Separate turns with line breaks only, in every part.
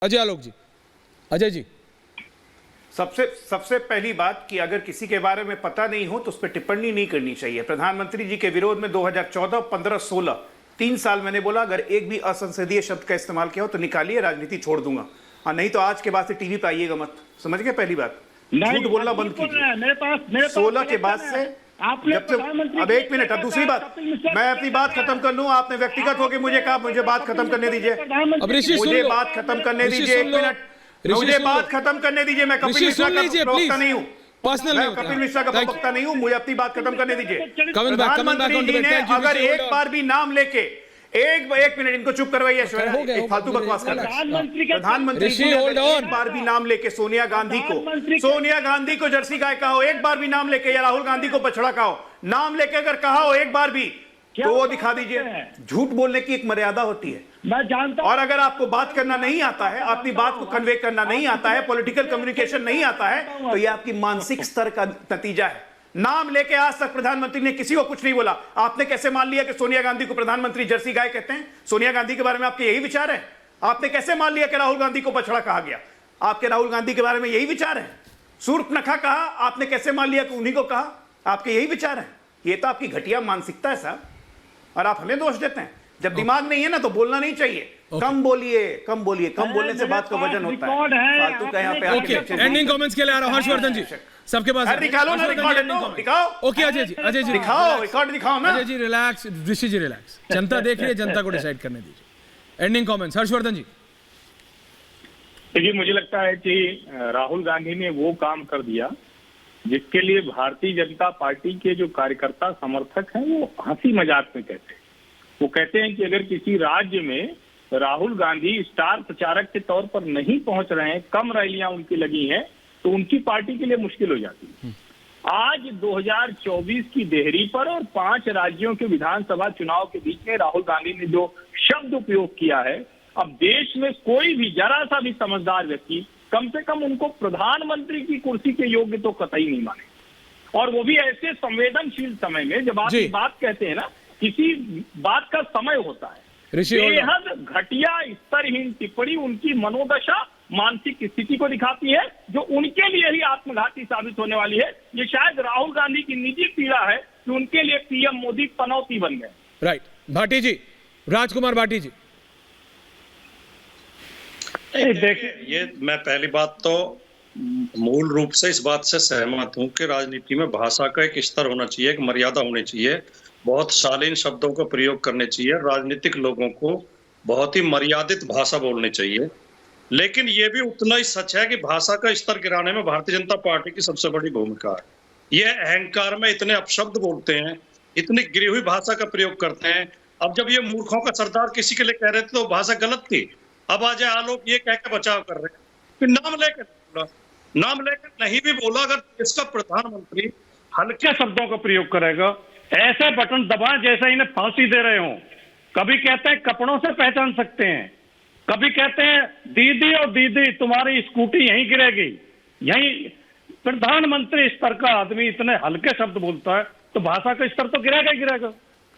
अजय आलोक जी, अजय जी।
सबसे पहली बात कि अगर किसी के बारे में पता नहीं हो तो उस पर टिप्पणी नहीं करनी चाहिए। प्रधानमंत्री जी के विरोध में 2014, 15, 16 3 साल मैंने बोला अगर एक भी असंसदीय शब्द का इस्तेमाल किया हो तो निकालिए, राजनीति छोड़ दूंगा। और नहीं तो आज के बाद से टीवी पे आइएगा मत। समझ गए? पहली बात, झूठ बोलना बंद कीजिए। 16 के बाद से जब से अब 1 मिनट, अब दूसरी बात, मैं अपनी बात खत्म कर लूं। आपने व्यक्तिगत होकर मुझे कहा, मुझे बात खत्म करने दीजिए, मुझे बात खत्म करने दीजिए। 1 मिनट, मुझे बात खत्म करने दीजिए। मैं कपिल मिश्रा का प्रवक्ता नहीं हूँ, मैं कपिल मिश्रा का प्रवक्ता नहीं हूँ, मुझे अपनी बात खत्म करने दीजिए। प्रधानमंत्री जी ने अगर एक बार भी नाम लेके एक मिनट इनको चुप करवाइए, फालतू बकवास कर रहे हैं। प्रधानमंत्री जी ने एक बार भी नाम लेके सोनिया गांधी को जर्सी गाय कहा हो, एक बार भी नाम लेके, या राहुल गांधी को बछड़ा कहा हो, नाम लेके अगर कहा हो एक बार भी, तो वो दिखा दीजिए। झूठ बोलने की एक मर्यादा होती है,
मैं जानता हूं।
और अगर आपको बात करना नहीं आता है, अपनी बात को कन्वे करना नहीं आता है, पॉलिटिकल कम्युनिकेशन नहीं आता है, तो ये आपकी मानसिक स्तर का नतीजा है। नाम लेके आज तक प्रधानमंत्री ने किसी को कुछ नहीं बोला। आपने कैसे मान लिया कि सोनिया गांधी को प्रधानमंत्री जर्सी गाय कहते हैं? सोनिया गांधी के बारे में आपके यही विचार है? आपने कैसे मान लिया कि राहुल गांधी को बछड़ा कहा गया? आपके राहुल गांधी के बारे में यही विचार है? सूर्पनखा कहा, आपने कैसे मान लिया कि उन्हीं को कहा? आपके यही विचार है? ये तो आपकी घटिया मानसिकता है साहब, और आप हमें दोष देते हैं। जब दिमाग नहीं है ना तो बोलना नहीं चाहिए। कम बोलिए, कम बोलिए, कम बोलने से बात का वजन होता है। फालतू का यहाँ पे
ओके, एंडिंग कमेंट्स के लिए आ रहा हूं हर्षवर्धन जी, सबके पास
निकालो ना रिकॉर्ड, दिखाओ।
ओके अजय जी
दिखाओ, रिकॉर्ड दिखाओ ना।
अजय जी रिलैक्स, ऋषि जी रिलैक्स, जनता देख रही है, जनता को डिसाइड करने दीजिए। एंडिंग कमेंट्स हर्षवर्धन जी।
देखिए, मुझे लगता है कि राहुल गांधी ने वो काम कर दिया जिसके लिए भारतीय जनता पार्टी के जो कार्यकर्ता समर्थक हैं वो हंसी मजाक में कहते हैं। वो कहते हैं कि अगर किसी राज्य में राहुल गांधी स्टार प्रचारक के तौर पर नहीं पहुंच रहे हैं, कम रैलियां उनकी लगी हैं, तो उनकी पार्टी के लिए मुश्किल हो जाती है। आज 2024 की देहरी पर और 5 राज्यों के विधानसभा चुनाव के बीच में राहुल गांधी ने जो शब्द उपयोग किया है, अब देश में कोई भी जरा सा भी समझदार व्यक्ति कम से कम उनको प्रधानमंत्री की कुर्सी के योग्य तो कतई नहीं माने, और वो भी ऐसे संवेदनशील समय में जब आप बात कहते हैं ना, किसी बात का समय होता है। बेहद घटिया स्तरहीन टिप्पणी उनकी मनोदशा, मानसिक स्थिति को दिखाती है, जो उनके लिए ही आत्मघाती साबित होने वाली है। ये शायद राहुल गांधी की निजी पीड़ा है कि उनके लिए पीएम मोदी पनौती बन गए।
राइट, भाटी जी, राजकुमार भाटी जी।
देखिए, ये मैं पहली बात तो मूल रूप से इस बात से सहमत हूं कि राजनीति में भाषा का एक स्तर होना चाहिए, एक मर्यादा होनी चाहिए, बहुत शालीन शब्दों का प्रयोग करने चाहिए, राजनीतिक लोगों को बहुत ही मर्यादित भाषा बोलनी चाहिए। लेकिन ये भी उतना ही सच है कि भाषा का स्तर गिराने में भारतीय जनता पार्टी की सबसे बड़ी भूमिका है। ये अहंकार में इतने अपशब्द बोलते हैं, इतनी गिरी हुई भाषा का प्रयोग करते हैं। अब जब ये मूर्खों का सरदार किसी के लिए कह रहे थे तो भाषा गलत थी, अब अजय आलोक ये कह के बचाव कर रहे हैं। फिर नाम लेकर नहीं भी बोला, अगर इसका प्रधानमंत्री हल्के शब्दों का प्रयोग करेगा,
ऐसे बटन दबाएं जैसे इन्हें फांसी दे रहे हो। कभी कहते हैं कपड़ों से पहचान सकते हैं, कभी कहते हैं दीदी और दीदी तुम्हारी स्कूटी यहीं गिरेगी। यहीं प्रधानमंत्री स्तर का आदमी इतने हल्के शब्द बोलता है तो भाषा का स्तर तो गिरेगा ही गिरेगा।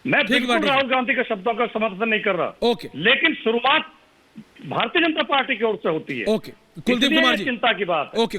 मैं बिल्कुल राहुल गांधी के शब्दों का समर्थन नहीं कर रहा,
ओके,
लेकिन शुरुआत भारतीय जनता पार्टी की ओर से होती है।
ओके, कुलदीप कुमार जी,
चिंता की बात।
ओके।